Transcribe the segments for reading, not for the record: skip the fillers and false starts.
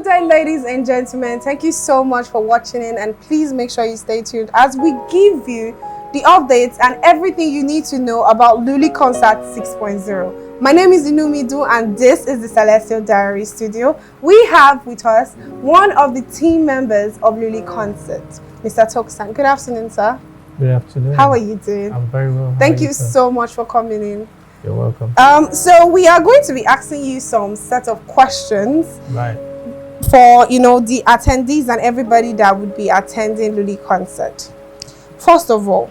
Good day, ladies and gentlemen. Thank you so much for watching in, and please make sure you stay tuned as we give you the updates and everything you need to know about Luli Concert 6.0. My name is Inumidu and this is the Celestial Diary Studio. We have with us one of the team members of Luli Concert, Mr. Toxhann. Good afternoon, sir. Good afternoon. How are you doing? I'm very well. Thank you so much for coming in. You're welcome. So we are going to be asking you some set of questions. Right. For the attendees and everybody that would be attending Luli Concert. First of all,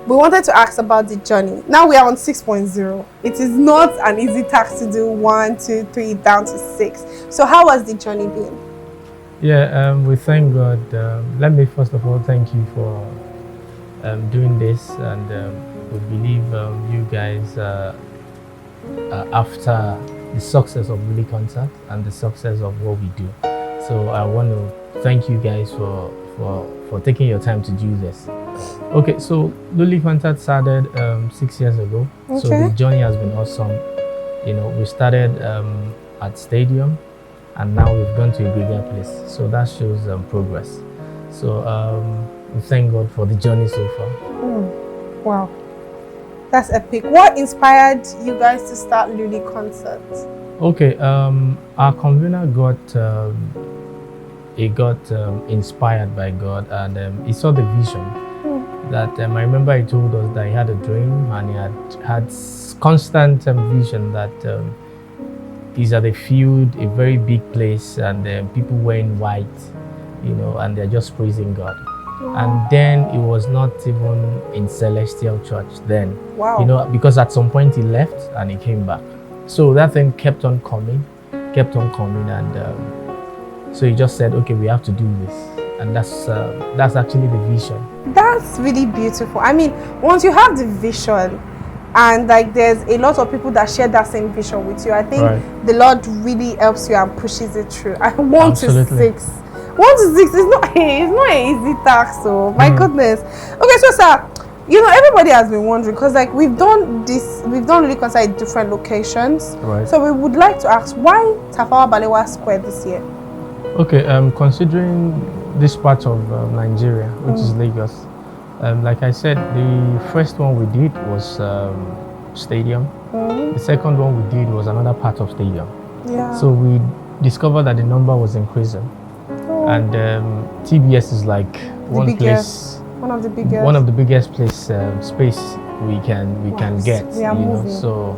we wanted to ask about the journey. Now we are on 6.0. It is not an easy task to do 1, 2, 3 down to 6. So how has the journey been? Yeah, we thank God. Let me first of all thank you for doing this, and we believe you guys after the success of Luli Concert and the success of what we do. So I want to thank you guys for taking your time to do this. Okay, so Luli Concert started 6 years ago. Okay. So the journey has been awesome. We started at stadium, and now we've gone to a bigger place. So that shows progress. So we thank God for the journey so far. Wow. That's epic. What inspired you guys to start Luli Concert? Okay, our convener got inspired by God, and he saw the vision. That I remember he told us that he had a dream, and he had constant vision that he's at a field, a very big place, and people wearing white, and they're just praising God. And then it was not even in Celestial Church then. Wow. Because at some point he left and he came back. So that thing kept on coming, and so he just said, okay, we have to do this. And that's actually the vision. That's really beautiful. I mean, once you have the vision, and there's a lot of people that share that same vision with you, I think the Lord really helps you and pushes it through. I want to 6. 1 to 6 is not an easy task, so my goodness. Okay, so sir, everybody has been wondering, because we've done Luli Concert in different locations. Right. So we would like to ask, why Tafawa Balewa Square this year? Okay, considering this part of Nigeria, which is Lagos, like I said, the first one we did was stadium. The second one we did was another part of stadium. Yeah. So we discovered that the number was increasing. And TBS is like one of the biggest space we can get. We are moving. So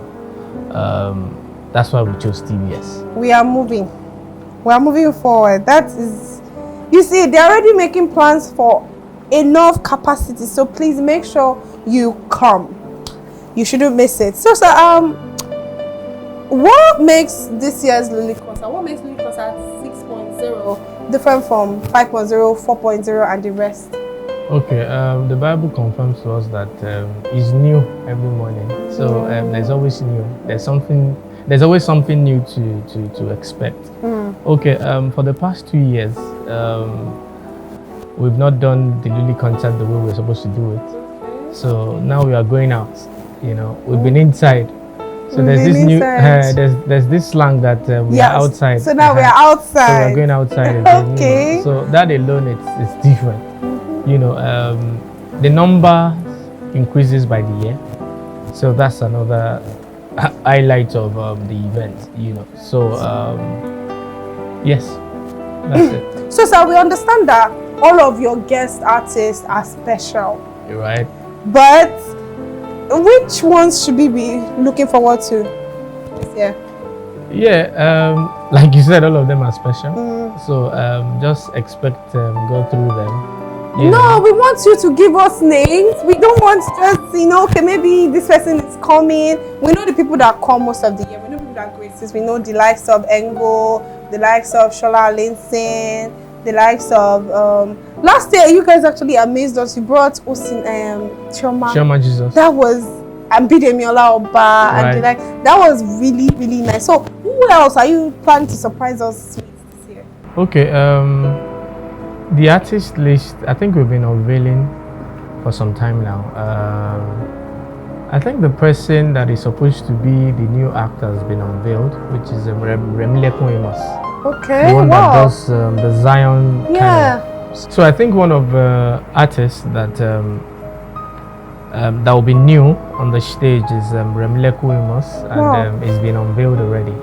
that's why we chose TBS. We are moving forward. That is, you see, they're already making plans for enough capacity. So please make sure you come. You shouldn't miss it. So what makes this year's Luli Concert? What makes Luli Concert 6.0 different from 5.0, 4.0, and the rest? Okay, the Bible confirms to us that it's new every morning. So there's always new. There's always something new to expect. Okay, for the past 2 years, we've not done the Luli Concert the way we're supposed to do it. So now we are going out. We've been inside. So there's this new there's this slang that we are outside. So now we are outside. So we're going outside again. Okay. So that alone it's different. The number increases by the year. So that's another highlight of the event. So yes, that's it. So sir, we understand that all of your guest artists are special. You're right. But which ones should we be looking forward to this year? Yeah, like you said, all of them are special. So just expect go through them. No, we want you to give us names. We don't want just, okay, maybe this person is coming. We know the people that come most of the year. We know people that graces. We know the likes of Engo, the likes of Shola Linson, the likes of last year you guys actually amazed us. You brought Chioma Jesus. That was Ambidemiola Oba and that was really, really nice. So who else are you planning to surprise us with this year? Okay, the artist list, I think we've been unveiling for some time now. I think the person that is supposed to be the new actor has been unveiled, which is Remilekun Amos. Okay. The one wow. that does the Zion. Yeah. Kind of. So I think one of the artists that that will be new on the stage is Remleku Amos, and Wow. it's been unveiled already.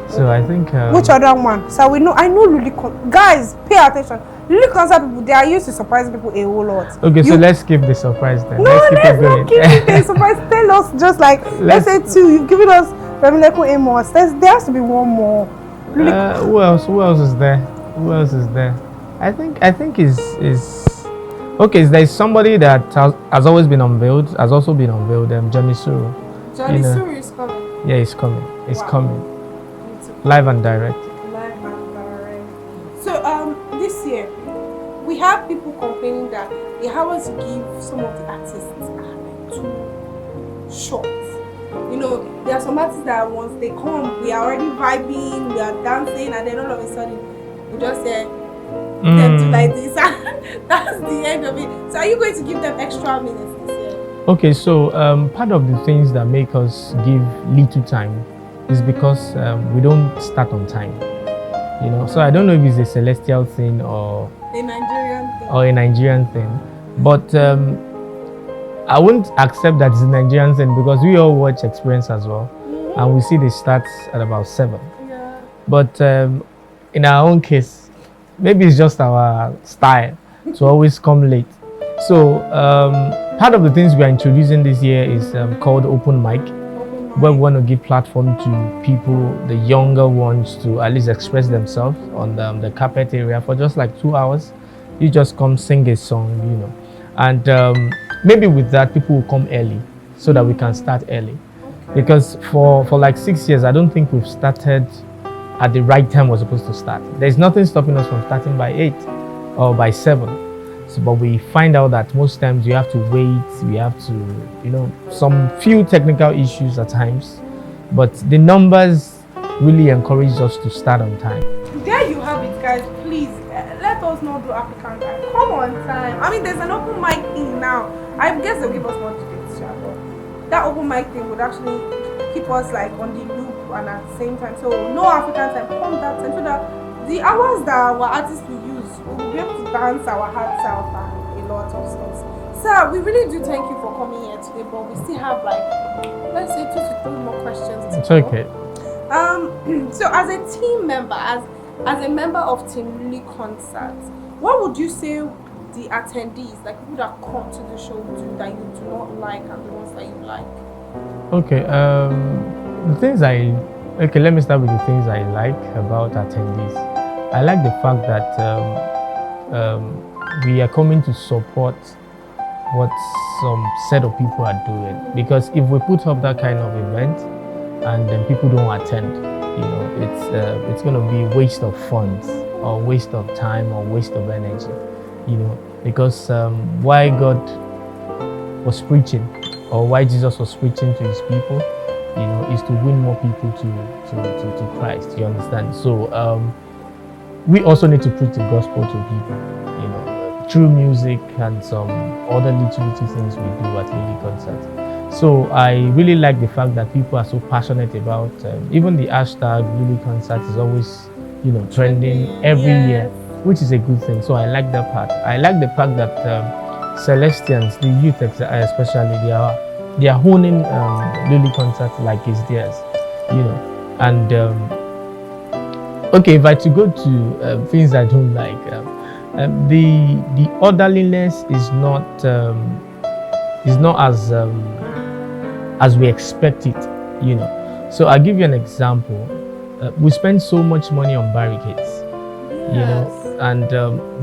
So I think which other one? So we know. I know Luli. Guys, pay attention. Luli concert people, they are used to surprising people a whole lot. Okay, so let's skip the surprise then. No, let's not keep it a surprise. Tell us just like let's say two. You've given us Remleku Amos. There has to be one more. Who else? Who else is there? Who else is there? I think is okay. There's somebody that has always been unveiled. Has also been unveiled. Johnny Suru. Johnny Suru is coming. Yeah, he's coming. He's coming. Beautiful. Live and direct. Live and direct. So this year we have people complaining that the hours you give some of the artists are too short. You know, there are some artists that once they come, we are already vibing, we are dancing, and then all of a sudden we just say them do like this. That's the end of it. So are you going to give them extra minutes this year? Okay, so part of the things that make us give little time is because we don't start on time. You know, so I don't know if it's a celestial thing or a Nigerian thing. But I wouldn't accept that it's a Nigerian thing because we all watch Experience as well, and we see they start at about 7. Yeah. But in our own case, maybe it's just our style to always come late. So part of the things we are introducing this year is called open mic, where we want to give platform to people, the younger ones, to at least express themselves on the carpet area for just like 2 hours. You just come sing a song, you know, and maybe with that people will come early so that we can start early. Because for like 6 years, I don't think we've started at the right time we're supposed to start. There's nothing stopping us from starting by 8 or by 7. So, but we find out that most times you have to wait, we have to, you know, some few technical issues at times. But the numbers really encourage us to start on time. There you have it, guys. Please, let us not do African time. Come on time. I mean, there's an open mic thing now. I guess they'll give us more details, but that open mic thing would actually keep us like on the loop and at the same time. So no African time, come that time, so that the hours that our artists will use, we'll be able to dance our hearts out and a lot of stuff. Sir, we really do thank you for coming here today, but we still have like, let's say 2 to 3 more questions. It's okay. So as a team member, as a member of Team Luli Concert, what would you say the attendees, like people that come to the show, do that you do not like and the ones that you like? Okay, the things let me start with the things I like about attendees. I like the fact that we are coming to support what some set of people are doing, because if we put up that kind of event and then people don't attend, you know, it's going to be a waste of funds or waste of time or waste of energy, you know, because why God was preaching or why Jesus was preaching to his people, you know, is to win more people to Christ. You understand? So we also need to preach the gospel to people, you know, through music and some other little things we do at Luli Concert. So I really like the fact that people are so passionate about even the hashtag Luli Concert is always, you know, trending every year, which is a good thing. So I like that part. I like the fact that Celestians, the youth especially, they are honing Luli Concert like it's theirs, you know. And okay, if I to go to things I don't like, the orderliness is not as we expect it, you know. So I'll give you an example. We spend so much money on barricades, you know, and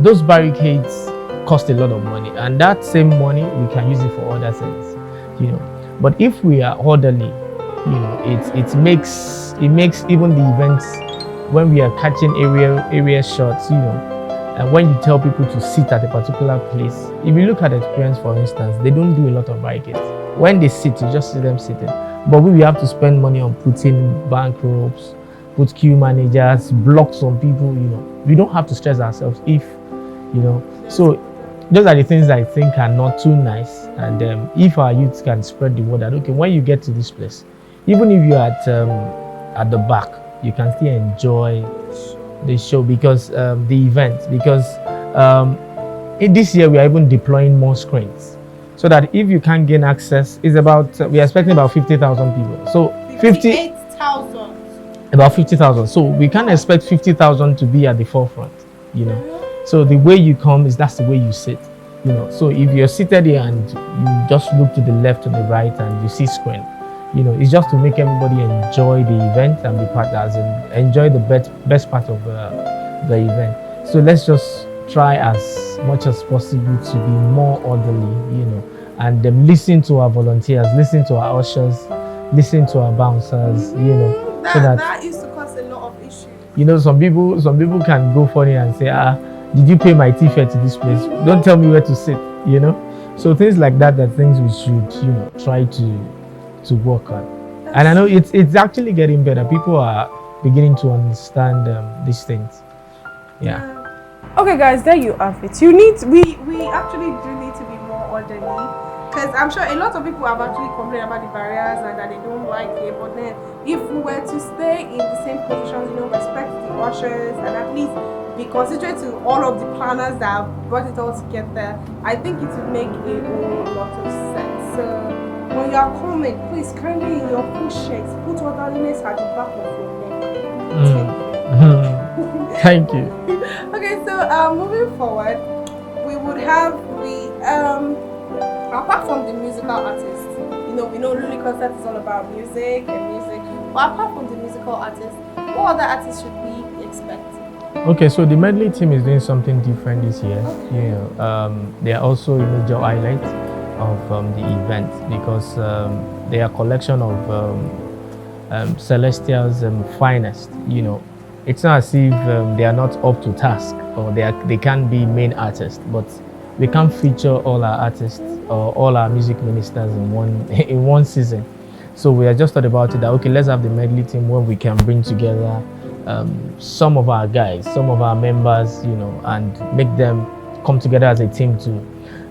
those barricades cost a lot of money, and that same money we can use it for other things, you know. But if we are orderly, you know, it makes even the events when we are catching area shots, you know, and when you tell people to sit at a particular place, if you look at Experience, for instance, they don't do a lot of barricades. When they sit, you just see them sitting. But we have to spend money on putting bank ropes, put queue managers, block some people, you know. We don't have to stress ourselves if, you know. So those are the things I think are not too nice. And if our youth can spread the word that, okay, when you get to this place, even if you're at the back, you can still enjoy the show because the event because in this year we are even deploying more screens so that if you can't gain access, it's about we are expecting about 50,000 people. So 58,000. About 50,000. So we can't expect 50,000 to be at the forefront, you know. So the way you come is that's the way you sit, you know. So if you're seated here and you just look to the left or the right and you see screen, you know, it's just to make everybody enjoy the event and be part as in enjoy the best part of the event. So let's just try as much as possible to be more orderly, you know, and listen to our volunteers, listen to our ushers, listen to our bouncers, you know. That used to cause a lot of issues. You know, some people can go funny and say, did you pay my ticket to this place? Don't tell me where to sit, you know. So things like that are things we should, you know, try to work on. And I know it's actually getting better. People are beginning to understand these things. Yeah. Okay, guys, there you have it. We actually do need to be more orderly. Because I'm sure a lot of people have actually complained about the barriers and that they don't like it. But then, if we were to stay in the same positions, you know, respect the ushers and at least be considerate to all of the planners that have brought it all together, I think it would make a whole lot of sense. So, when you are coming, please kindly in your push checks, put orderliness at the back of your neck. Thank you. Okay, so moving forward, we would have apart from the musical artists, you know, we know Luli concert is all about music and music. But apart from the musical artists, what other artists should we expect? Okay, so the medley team is doing something different this year. Okay. You know, they are also a major highlight of the event because they are a collection of Celestial's finest. You know, it's not as if they are not up to task or they can't be main artists, but we can't feature all our artists or all our music ministers in one season. So we are just thought about it that okay, let's have the medley team where we can bring together some of our guys, some of our members, you know, and make them come together as a team too.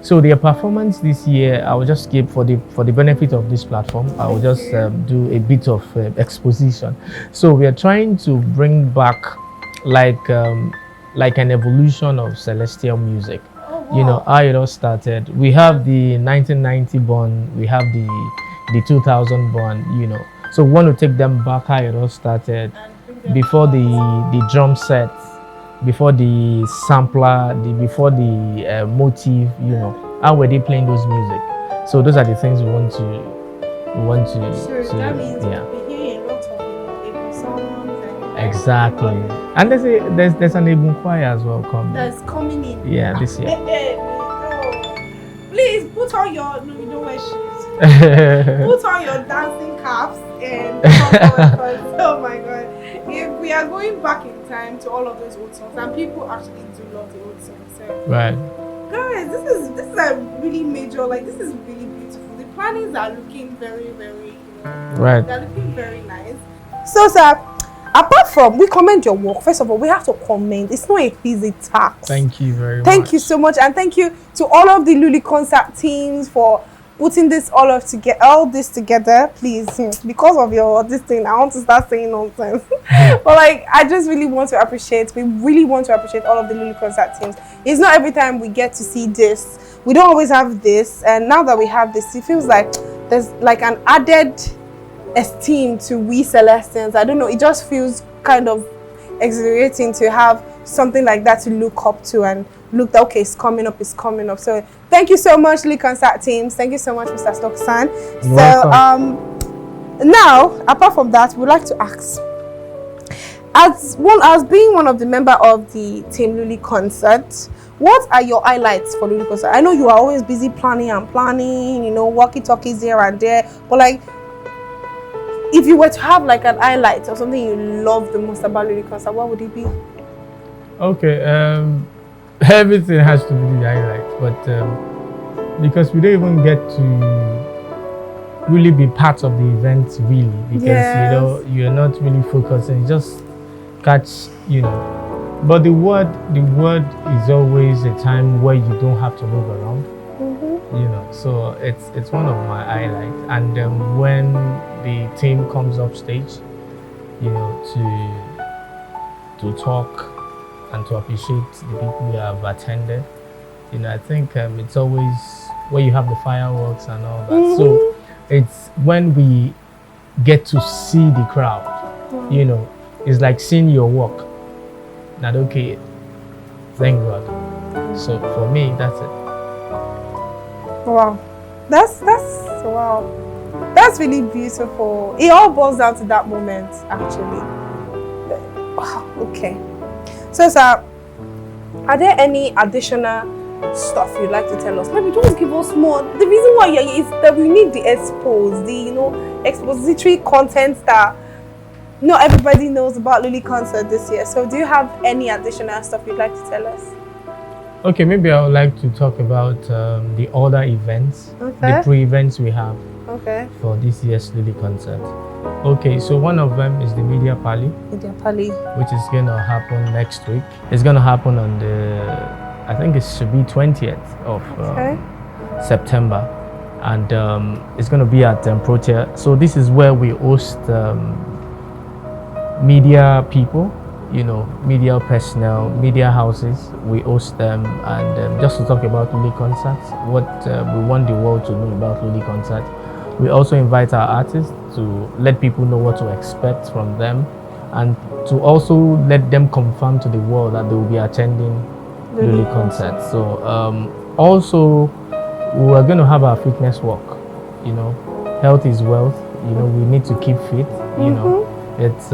So their performance this year, I will just give for the benefit of this platform, I will just do a bit of exposition. So we are trying to bring back like an evolution of celestial music. You know how it all started. We have the 1990 born, we have the 2000 born, you know. So we want to take them back how it all started, before the drum set, before the sampler, before the motive, you know. How were they playing those music? So those are the things we want to Sure, that means we'll be hearing a lot of Igbo songs and exactly. And there's an Igbo choir as well coming. That's coming in. Yeah, this year. Please put on your no, you don't wear shoes. Put on your dancing caps and oh my god. If we are going back in time to all of those old songs, and people actually do love the old songs. So right. Guys, this is a really major, like this is really beautiful. The plannings are looking very, very right. They're looking very nice. So sir, apart from we commend your work, first of all, we have to commend. It's not an easy task. Thank you very much. Thank you so much, and thank you to all of the Luli concert teams for putting this all this together. Please, because of this thing, I want to start saying nonsense. But like, I just really want to appreciate. We really want to appreciate all of the Luli concert teams. It's not every time we get to see this. We don't always have this, and now that we have this, it feels like there's like an added esteem to we Celestians. I don't know. It just feels kind of exhilarating to have something like that to look up to and look that okay, it's coming up. So thank you so much, Luli concert teams. Thank you so much, Mr. Toxhann. So now, apart from that, we'd like to ask, as being one of the member of the Team Luli concert, what are your highlights for Luli concert? I know you are always busy planning, you know, walkie-talkies here and there, but like, if you were to have like an highlight or something you love the most about Luli concert, what would it be? Okay, everything has to be the highlight, but because we don't even get to really be part of the event, really, because you know you're not really focusing, just catch, you know. But the word is always a time where you don't have to move around, you know. So it's one of my highlights, and when the team comes up stage, you know, to talk and to appreciate the people you have attended. You know, I think it's always where you have the fireworks and all that. So it's when we get to see the crowd, you know, it's like seeing your work. Not okay. Thank God. So for me, that's it. Wow. That's wow. That's really beautiful. It all boils down to that moment, actually. Wow. Okay. So, sir, are there any additional stuff you'd like to tell us? Maybe just give us more. The reason why you're here is that we need the expository content that not everybody knows about Luli concert this year. So do you have any additional stuff you'd like to tell us? Okay, maybe I would like to talk about the other events, the pre-events we have for this year's Luli concert. Okay, so one of them is the Media Pally, which is going to happen next week. It's going to happen on I think it should be 20th of September, and it's going to be at Protea. So this is where we host media people, you know, media personnel, media houses. We host them, and just to talk about Luli concerts, what we want the world to know about Luli concert. We also invite our artists to let people know what to expect from them, and to also let them confirm to the world that they will be attending Luli concert. So also we're going to have our fitness walk. You know, health is wealth. You know, we need to keep fit. You know, it's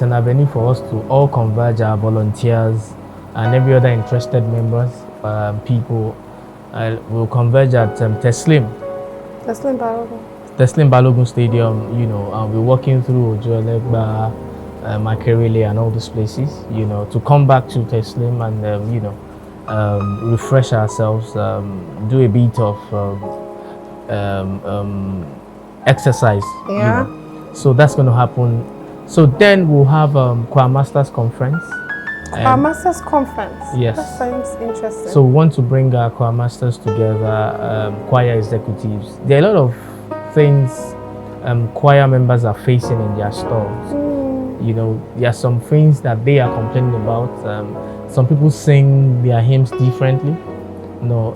an avenue for us to all converge our volunteers and every other interested members, people. Will converge at Teslim Balogun Stadium. You know, we're walking through Ojoelegba, Makerele and all these places, you know, to come back to Teslim and you know, refresh ourselves, do a bit of exercise. You know. So that's going to happen. So then we'll have Choir Masters Conference. Choir Masters Conference? Yes. That sounds interesting. So we want to bring our choir masters together, choir executives. There are a lot of things choir members are facing in their stalls. You know, there are some things that they are complaining about. Some people sing their hymns differently. You know,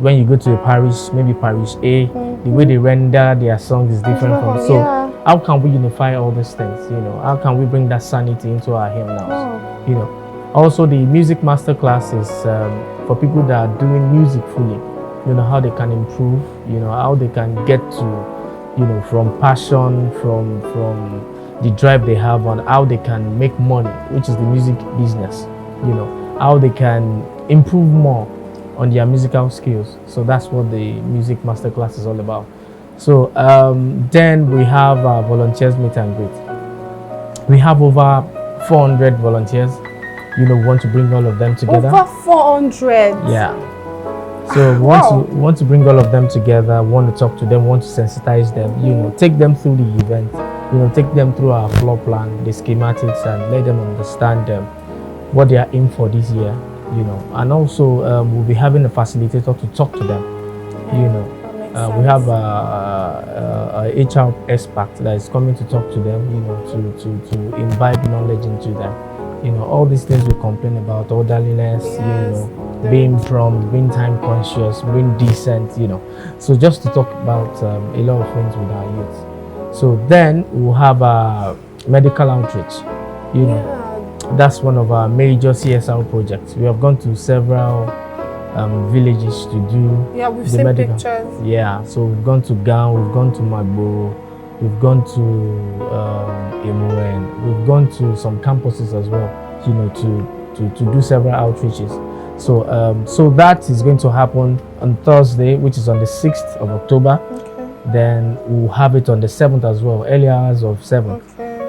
when you go to a parish, maybe parish A, the way they render their songs is different from. So how can we unify all these things? You know, how can we bring that sanity into our hymnals? You know, also the music master classes for people that are doing music fully. You know, how they can improve. You know, how they can get to, you know, from passion, from the drive they have on how they can make money, which is the music business. You know, how they can improve more on their musical skills. So that's what the music masterclass is all about. So then we have volunteers meet and greet. We have over 400 volunteers. You know, we want to bring all of them together. Over 400. Yeah. So we want to bring all of them together. Want to talk to them. Want to sensitize them. You know, take them through the event. You know, take them through our floor plan, the schematics, and let them understand what they are in for this year. You know, and also we'll be having a facilitator to talk to them. You know, we have a HR expert that is coming to talk to them. You know, to imbibe knowledge into them. You know, all these things we complain about, orderliness. You know, being prompt, being time conscious, being decent. You know, so just to talk about a lot of things with our youth. So then we'll have a medical outreach. You know. That's one of our major CSR projects. We have gone to several villages to do we've seen medical pictures. Yeah, so we've gone to Gan, we've gone to Magbo, we've gone to Emoen, we've gone to some campuses as well, you know, to do several outreaches. So so that is going to happen on Thursday, which is on the 6th of October. Then we'll have it on the 7th as well, early hours of 7th.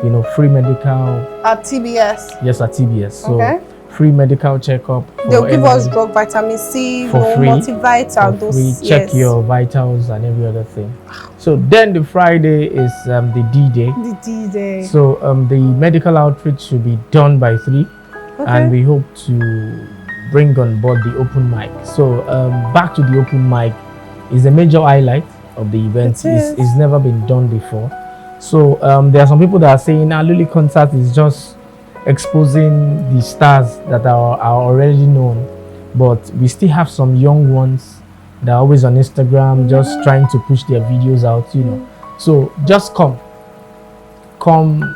You know, free medical at TBS. Yes, at TBS. So free medical checkup. They'll give us drug, vitamin C, for free, multivite, and those. Check your vitals and every other thing. So then the Friday is the D-Day. The D-Day. So the medical outreach should be done by 3, and we hope to bring on board the open mic. So back to the open mic is a major highlight of the event. It's never been done before. So there are some people that are saying Luli concert is just exposing the stars that are already known, but we still have some young ones that are always on Instagram, just trying to push their videos out, you know. So just come,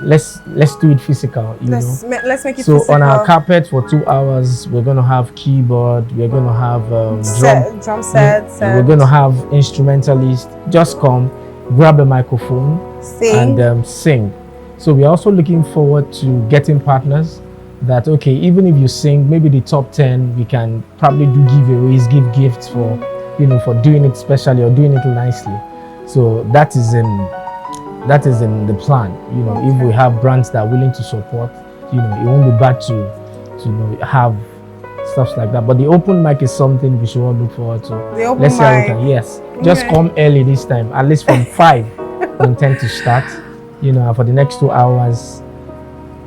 let's do it physical, let's make it so physical. On our carpet for 2 hours, we're going to have keyboard, we're going to have drum sets, we're going to have instrumentalists. Just come, grab a microphone, and sing. So we're also looking forward to getting partners that, okay, even if you sing, maybe the top 10, we can probably do giveaways, give gifts for, you know, for doing it specially or doing it nicely. So that is in the plan, you know. If we have brands that are willing to support, you know, it won't be bad to you know, have stuff like that. But the open mic is something we should all look forward to. The open Let's see how we mic. can. Yes, just come early this time, at least from 5. We intend to start, you know, for the next 2 hours.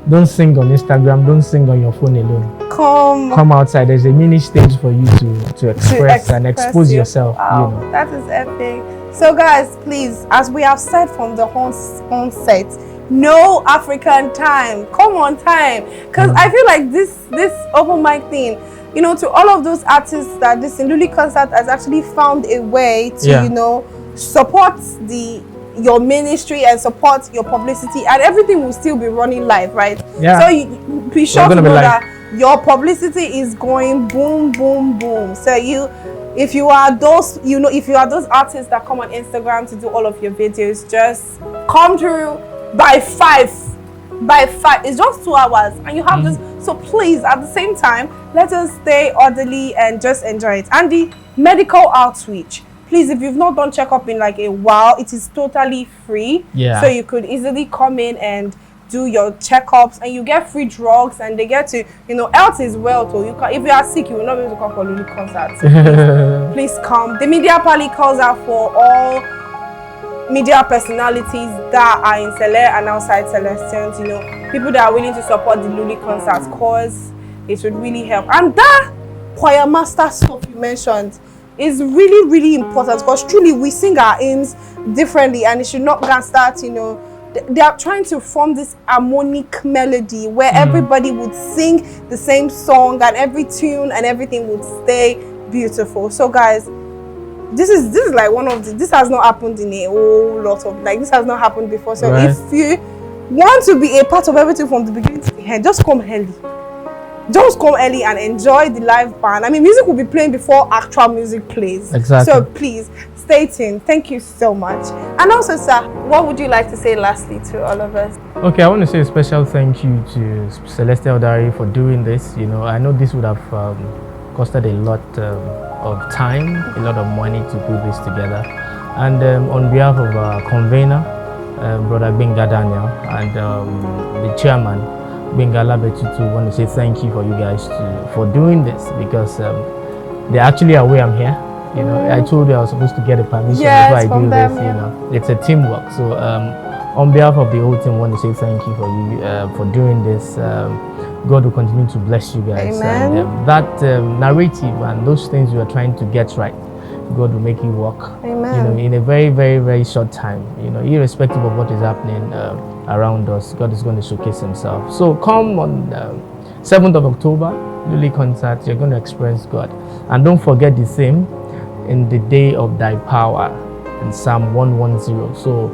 Don't sing on Instagram, don't sing on your phone alone. Come outside. There's a mini stage for you to express and expose yourself. Wow, you know. that is epic. So guys, please, as we have said from the onset, no African time. Come on time. Because I feel like this open mic thing, you know, to all of those artists that this Luli concert has actually found a way to, you know, support your ministry and support your publicity, and everything will still be running live, right? Yeah. So you be sure to know that your publicity is going boom, boom, boom. So if you are those, you know, if you are those artists that come on Instagram to do all of your videos, just come through by 5. By 5, it's just 2 hours, and you have this. So please, at the same time, let us stay orderly and just enjoy it. And the medical outreach, please, if you've not done checkup in like a while, it is totally free. Yeah. So you could easily come in and do your checkups, and you get free drugs, and they get to, you know, health is wealth. So you can, if you are sick, you will not be able to come for Luli concerts. So please come. The media pally calls out for all media personalities that are in Cele and outside Celestians, you know, people that are willing to support the Luli concerts, cause it would really help. And that choir master stuff you mentioned is really, really important, because truly we sing our hymns differently, and it should not gonna start, you know, they are trying to form this harmonic melody where everybody would sing the same song, and every tune and everything would stay beautiful. So guys, this is like one of this has not happened in a whole lot of, like, this has not happened before. So if you want to be a part of everything from the beginning to the end, just come early. Just come early and enjoy the live band. I mean, music will be playing before actual music plays. Exactly. So please stay tuned. Thank you so much. And also, sir, what would you like to say lastly to all of us? Okay, I want to say a special thank you to Celestial Diary for doing this. You know, I know this would have costed a lot of time, a lot of money to put this together. And on behalf of our convener, Brother Benga Daniel, and the chairman, Bengala Betutu, want to say thank you for you guys for doing this, because they're actually aware I'm here. You know, I told you I was supposed to get a permission before I do this. You know, it's a teamwork. So on behalf of the whole team, I want to say thank you for doing this. God will continue to bless you guys. Amen. And that narrative and those things you are trying to get right, God will make it work. Amen. You know, in a very, very, very short time. You know, irrespective of what is happening around us, God is going to showcase Himself. So come on 7th of October, Luli concert. You're going to experience God, and don't forget the theme, in the day of thy power, in Psalm 110. So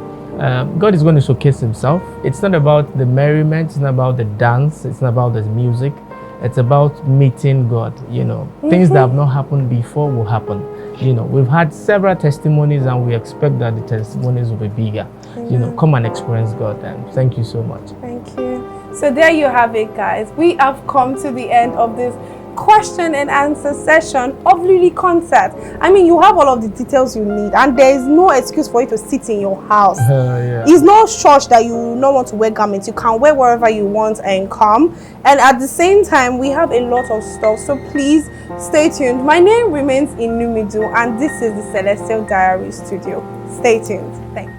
God is going to showcase Himself. It's not about the merriment, it's not about the dance, it's not about the music. It's about meeting God. You know, things that have not happened before will happen. You know, we've had several testimonies, and we expect that the testimonies will be bigger. You know, come and experience God. And thank you so much. Thank you. So there you have it, guys. We have come to the end of this question and answer session of Luli concert. I mean, you have all of the details you need, and there is no excuse for you to sit in your house. It's no church that you will not want to wear garments. You can wear wherever you want and come. And at the same time, we have a lot of stuff, so please stay tuned. My name remains Inumidu, and this is the Celestial Diary Studio. Stay tuned. Thanks.